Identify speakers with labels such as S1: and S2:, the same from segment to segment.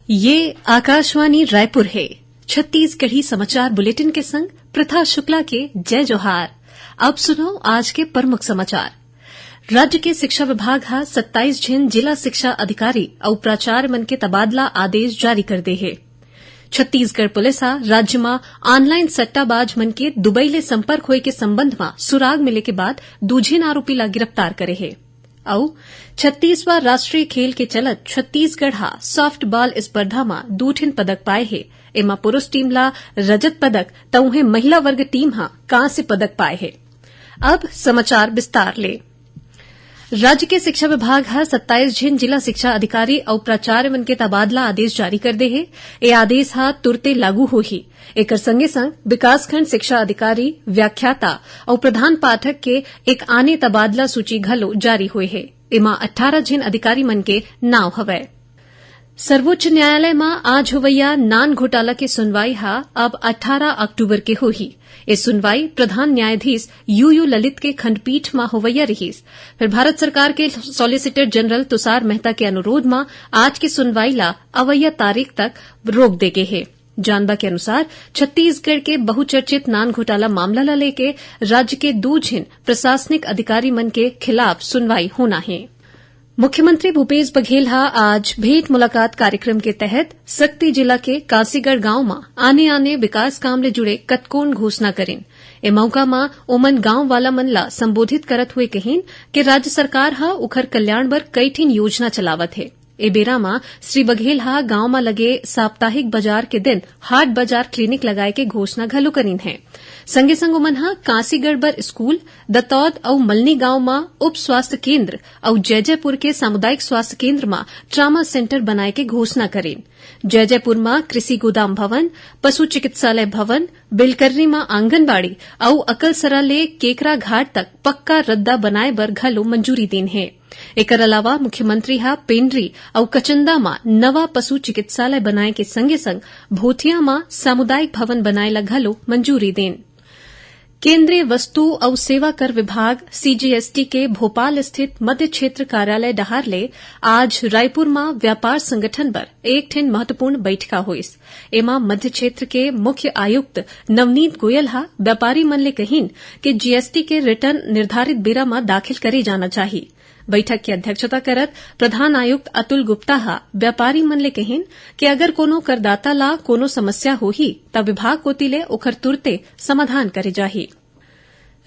S1: ये आकाशवाणी रायपुर है। छत्तीसगढ़ी समाचार बुलेटिन के संग प्रथा शुक्ला के जय जोहार। अब सुनो आज के प्रमुख समाचार। राज्य के शिक्षा विभाग हा 27 झिन जिला शिक्षा अधिकारी और प्राचार्य मन के तबादला आदेश जारी कर दे है। छत्तीसगढ़ पुलिस हा राज्य में ऑनलाइन सट्टाबाज मन के दुबई ले संपर्क होए के संबंध में सुराग मिले के बाद दूझिन आरोपी ला गिरफ्तार करे है। और 36वां राष्ट्रीय खेल के चलत छत्तीसगढ़ हा सॉफ्ट बॉल स्पर्धा में 2 ठिन पदक पाए है। एमा पुरुष टीम ला रजत पदक तो उन्हें महिला वर्ग टीम हा कांस्य पदक पाए है। अब समाचार विस्तार ले। राज्य के शिक्षा विभाग हा 27 झिन जिला शिक्षा अधिकारी और प्राचार्य मन के तबादला आदेश जारी कर दे है। ये आदेश हा तुरते लागू होही। एकर संगे संग विकासखंड शिक्षा अधिकारी, व्याख्याता और प्रधान पाठक के एक आने तबादला सूची घलो जारी हुए है। इमा 18 झिन अधिकारी मन के नाव हवय। सर्वोच्च न्यायालय में आज होवैया नान घोटाला की सुनवाई हा अब 18 अक्टूबर के होही। ये सुनवाई प्रधान न्यायाधीश यूयू ललित के खंडपीठ में होवैया रहीस। फिर भारत सरकार के सॉलिसिटर जनरल तुषार मेहता के अनुरोध में आज की सुनवाई ला अवैया तारीख तक रोक दे गए है। जानबा के अनुसार छत्तीसगढ़ के बहुचर्चित नान घोटाला मामला ला लेके राज्य के 2 झिन प्रशासनिक अधिकारी मन के खिलाफ सुनवाई होना है। मुख्यमंत्री भूपेश बघेल हा आज भेंट मुलाकात कार्यक्रम के तहत सक्ती जिला के कासीगढ़ गांव में आने विकास काम ले जुड़े कतकोन घोषणा करेन। ए मौका में ओमन गांव वाला मन ला संबोधित करत हुए कहिन कि राज्य सरकार हा उखर कल्याण बर कई ठिन योजना चलावत है। ए बेरा में श्री बघेल हा गांव में लगे साप्ताहिक बाजार के दिन हाट बाजार क्लिनिक लगाए के घोषणा घलो करीन है। संगे संग ओमन हा कासीगढ़ बर स्कूल, दतौद और मलनी गांव में उप स्वास्थ्य केन्द्र और जयजयपुर के सामुदायिक स्वास्थ्य केन्द्र में ट्रामा सेंटर बनाए के घोषणा करेन। जयजयपुर में कृषि गोदाम भवन, पशु चिकित्सालय भवन, बिलकर्री में आंगनबाड़ी और अकलसरा ले केकरा घाट तक पक्का रद्दा बनाए बर घलो मंजूरी देन है। एकर अलावा मुख्यमंत्री हा पेंड्री और कचंदा में नवा पशु चिकित्सालय बनाए के संगे संग भोथिया में सामुदायिक भवन बनाए ला घलो मंजूरी देन। केंद्रीय वस्तु और सेवा कर विभाग सीजीएसटी के भोपाल स्थित मध्य क्षेत्र कार्यालय डहार ले आज रायपुर में व्यापार संगठन पर एक ठिन महत्वपूर्ण बैठका हुईस। एमा मध्य क्षेत्र के मुख्य आयुक्त नवनीत गोयल हा व्यापारी मन ले कहिन कि जीएसटी के रिटर्न निर्धारित बेरा में दाखिल करे जाना चाहिए। बैठक की अध्यक्षता करत प्रधान आयुक्त अतुल गुप्ता हा व्यापारी मन ले कहिन कि अगर कोनो करदाता ला कोनो समस्या होही तब विभाग कोती ले ओखर तुरते समाधान करे जाही।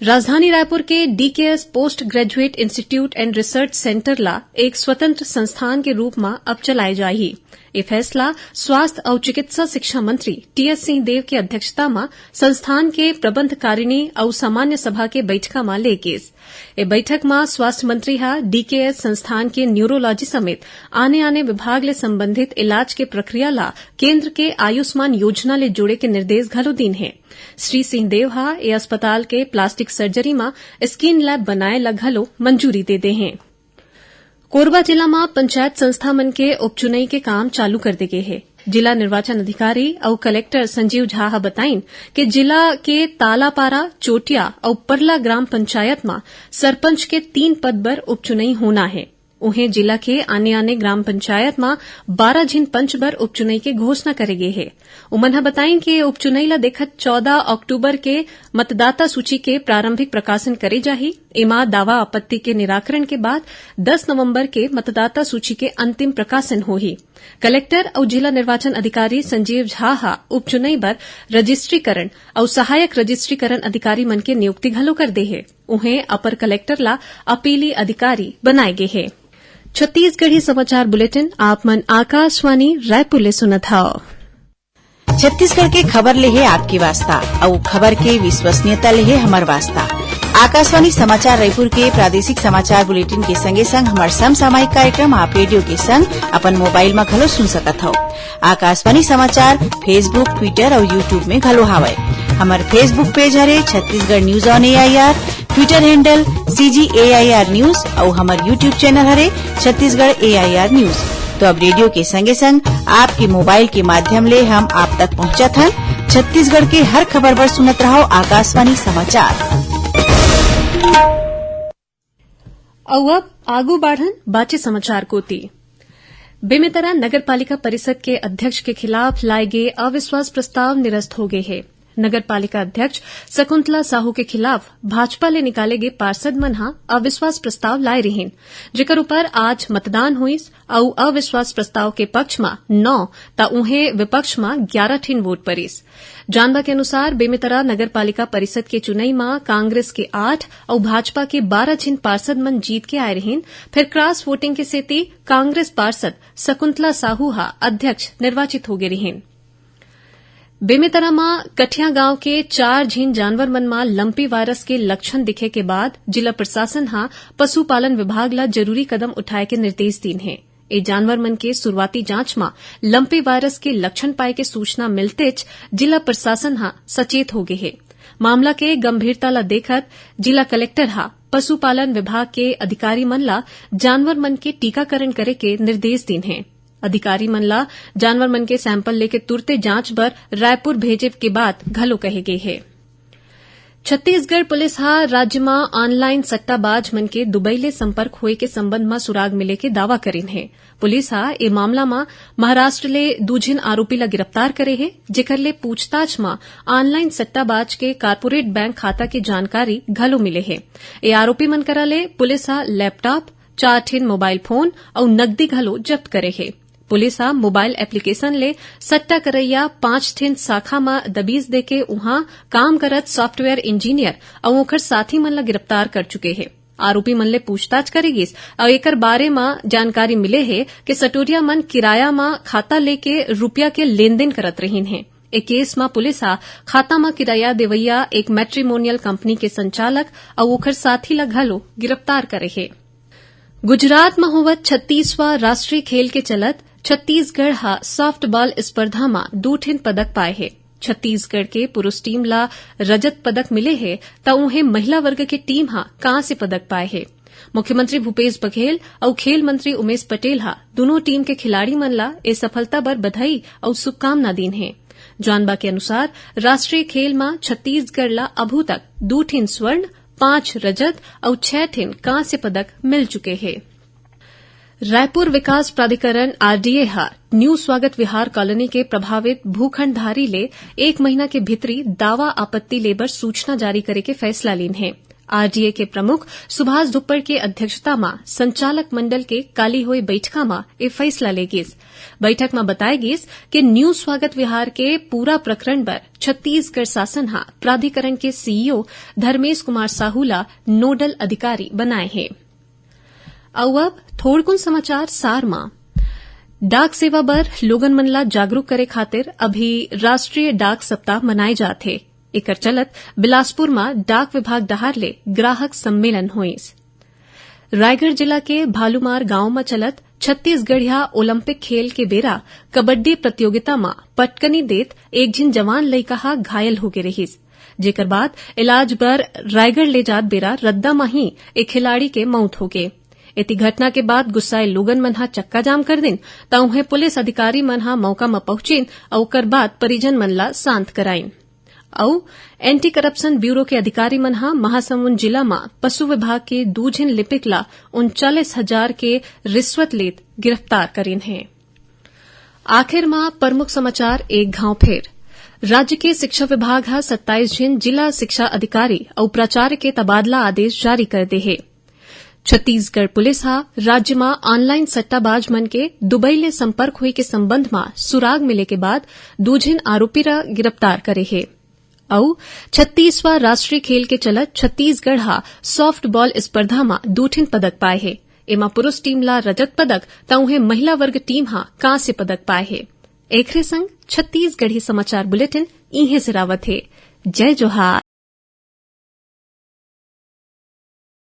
S1: राजधानी रायपुर के DKS post graduate institute and research centre ला एक स्वतंत्र संस्थान के रूप में अब चलाए जाही। ये फैसला स्वास्थ्य और चिकित्सा शिक्षा मंत्री टीएस सिंहदेव की अध्यक्षता में संस्थान के प्रबंधकारिणी और सामान्य सभा के बैठका में लेकेस। ये बैठक में स्वास्थ्य मंत्री हा डीकेएस संस्थान के न्यूरोलॉजी समेत आने विभाग ले संबंधित इलाज के प्रक्रिया ला केंद्र के आयुष्मान योजना ले जोड़े के निर्देश घलो दीन है। श्री सिंहदेव हा ये अस्पताल के प्लास्टिक सर्जरी में स्किन लैब बनाए ला घलो मंजूरी दे दे हैं। कोरबा जिला में पंचायत संस्था मन के उपचुनाई के काम चालू कर दे गए है। जिला निर्वाचन अधिकारी और कलेक्टर संजीव झा हा बताइन कि जिला के तालापारा, चोटिया और परला ग्राम पंचायत में सरपंच के 3 पद पर उपचुनाई होना है। उन्हें जिला के आने ग्राम पंचायत में 12 झिन पंच बर उपचुनाई के घोषणा करे गए है। उमन बताइन कि उपचुनाई ला देखत 14 अक्टूबर के मतदाता सूची के प्रारंभिक प्रकाशन करे जाही। इमा दावा आपत्ति के निराकरण के बाद 10 नवंबर के मतदाता सूची के अंतिम प्रकाशन होही। कलेक्टर और जिला निर्वाचन अधिकारी संजीव झा हा उपचुनाई बर रजिस्ट्रीकरण और सहायक रजिस्ट्रीकरण अधिकारी मन के नियुक्ति घलो कर दे है। उन्हें अपर कलेक्टर ला अपीली अधिकारी बनाए गए है। छत्तीसगढ़ी समाचार बुलेटिन आप मन आकाशवाणी रायपुर ले सुनत हव।
S2: छत्तीसगढ़ के खबर ले है आपकी वास्ता और खबर के विश्वसनीयता ले है हमार वास्ता। आकाशवाणी समाचार रायपुर के प्रादेशिक समाचार बुलेटिन के संगे संग हमार समसामयिक कार्यक्रम आप रेडियो के संग अपन मोबाइल में घलो सुन सकत हव। आकाशवाणी समाचार फेसबुक, ट्विटर और यूट्यूब में घलो हावय। हमार फेसबुक पेज हरे Chhattisgarh news on AIR, Twitter handle CGAIR news और हमार यूट्यूब चैनल हरे छत्तीसगढ़ AIR न्यूज। तो अब रेडियो के संगे संग आपके मोबाइल के माध्यम ले हम आप तक पहुंचत हन। छत्तीसगढ़ के हर खबर पर सुनत रहो आकाशवाणी समाचार।
S1: अब आगू बढ़न बाचे समाचार कोती। बेमेतरा नगर पालिका परिषद के अध्यक्ष के खिलाफ लाए गए अविश्वास प्रस्ताव निरस्त हो गए हैं। नगर पालिका अध्यक्ष शकुंतला साहू के खिलाफ भाजपा ले निकाले गए पार्षद मन हा अविश्वास प्रस्ताव लाए रहीन, जेकर ऊपर आज मतदान हुईस और अविश्वास प्रस्ताव के पक्ष में 9 ता उन्हें विपक्ष में 11 ठीन वोट परिस। जानवा के अनुसार बेमेतरा नगर पालिका परिषद के चुनाई में कांग्रेस के 8 और भाजपा के 12 ठीन पार्षद मन जीत के आए रहीन। फिर क्रॉस वोटिंग के सेती कांग्रेस पार्षद शकुंतला साहू हा अध्यक्ष निर्वाचित हो गए रहीन। बेमेतरा में कठिया गांव के 4 झीन जानवर मन में लंपी वायरस के लक्षण दिखे के बाद जिला प्रशासन हा पशुपालन विभाग ला जरूरी कदम उठाए के निर्देश दीन है। ए जानवर मन के शुरुआती जांच में लंपी वायरस के लक्षण पाए के सूचना मिलतेच जिला प्रशासन हा सचेत हो गए है। मामला के गंभीरता ला देखत जिला कलेक्टर हा पशुपालन विभाग के अधिकारी मन ला जानवर मन के टीकाकरण करे के निर्देश दीन है। अधिकारी मन ला जानवर मन के सैंपल लेके तुरते जांच बर रायपुर भेजे के बाद घलो कहे गए है। छत्तीसगढ़ पुलिस हा राज्य में ऑनलाइन सट्टाबाज मन के दुबई ले संपर्क होए के संबंध में सुराग मिले के दावा करीन है। पुलिस हा ए मामला में महाराष्ट्र ले 2 झीन आरोपी ला गिरफ्तार करे है, जेकर ले पूछताछ में ऑनलाइन सट्टाबाज के कारपोरेट बैंक खाता की जानकारी घलो मिले है। ए आरोपी मन करा ले पुलिस हा लैपटॉप, 4 ठीन मोबाइल फोन और नकदी घलो जब्त करे है। पुलिस आ मोबाइल एप्लीकेशन ले सट्टा करैया 5 ठीन शाखा में दबीज देके उहां काम करत सॉफ्टवेयर इंजीनियर और ओकर साथी मन ला गिरफ्तार कर चुके हैं। आरोपी मन ले पूछताछ करेगिस और एकर बारे में जानकारी मिले है कि सटोरिया मन किराया में खाता लेके रुपया के लेन देन करत रहीन है। ए केस में पुलिस आ खाता में किराया देवैया एक मैट्रिमोनियल कंपनी के संचालक और ओकर साथी ला घलो गिरफ्तार करे है। गुजरात में होवत 36वां राष्ट्रीय खेल के चलत छत्तीसगढ़ हा सॉफ्टबॉल स्पर्धा में 2 ठीन पदक पाए है। छत्तीसगढ़ के पुरुष टीम ला रजत पदक मिले है तो उन्हें महिला वर्ग की टीम हा कांस्य पदक पाए है। मुख्यमंत्री भूपेश बघेल और खेल मंत्री उमेश पटेल हा दोनों टीम के खिलाड़ी मन ला इस सफलता बर बधाई और शुभकामना दीन है। जानबा के अनुसार राष्ट्रीय खेल में छत्तीसगढ़ ला अभू तक 2 ठीन स्वर्ण, 5 रजत और 6 ठीन कांस्य पदक मिल चुके हैं। रायपुर विकास प्राधिकरण आरडीए हा न्यू स्वागत विहार कॉलोनी के प्रभावित भूखंडधारी ले 1 महीना के भीतरी दावा आपत्ति लेबर सूचना जारी करे के फैसला लीन है। आरडीए के प्रमुख सुभाष दुप्पड़ के अध्यक्षता में संचालक मंडल के काली हुई बैठका में ये फैसला लेगिस। बैठक में बताया गिस कि न्यू स्वागत विहार के पूरा प्रकरण पर छत्तीसगढ़ शासन हा प्राधिकरण के सीईओ धर्मेश कुमार साहू ला नोडल अधिकारी बनाए हैं। अब थोड़कुन समाचार सार मां डाक सेवा बर लोगन मन ला जागरूक करे खातिर अभी राष्ट्रीय डाक सप्ताह मनाए जाथे। एकर चलत बिलासपुर में डाक विभाग डहार ले ग्राहक सम्मेलन होइस। रायगढ़ जिला के भालूमार गांव में चलत छत्तीसगढ़िया ओलंपिक खेल के बेरा कबड्डी प्रतियोगिता में पटकनी देत 1 झीन जवान लइका हा घायल होगे रहिस, जेकर बाद इलाज बर रायगढ़ ले जात बेरा रद्दा में ही एक खिलाड़ी के मौत हो गए। इति घटना के बाद गुस्साए लोगन मन हा चक्का जाम कर दिन ता उन्हें पुलिस अधिकारी मन हा मौका में पहुंचिन और ओकर बाद परिजन मन ला शांत कराइन। और एंटी करप्शन ब्यूरो के अधिकारी मन हा महासमुंद जिला में पशु विभाग के 2 झीन लिपिक ला 39,000 के रिश्वत लेत गिरफ्तार करीन है। आखिर में प्रमुख समाचार एक घाव फिर राज्य के शिक्षा विभाग हा 27 झीन जिला शिक्षा अधिकारी और प्राचार्य के तबादला आदेश जारी कर दे है। छत्तीसगढ़ पुलिस हा राज्य में ऑनलाइन सट्टाबाज मन के दुबई ले संपर्क हुई के संबंध में सुराग मिले के बाद 2 झीन आरोपी रा गिरफ्तार करे है। और 36वां राष्ट्रीय खेल के चलत छत्तीसगढ़ हा सॉफ्टबॉल स्पर्धा में 2 ठीन पदक पाए है। एमा पुरुष टीम ला रजत पदक ता उन्हें महिला वर्ग टीम हा कांस्य पदक पाए है। एकरे संग छत्तीसगढ़ी समाचार बुलेटिन इहे से रावत है। जय जोहार।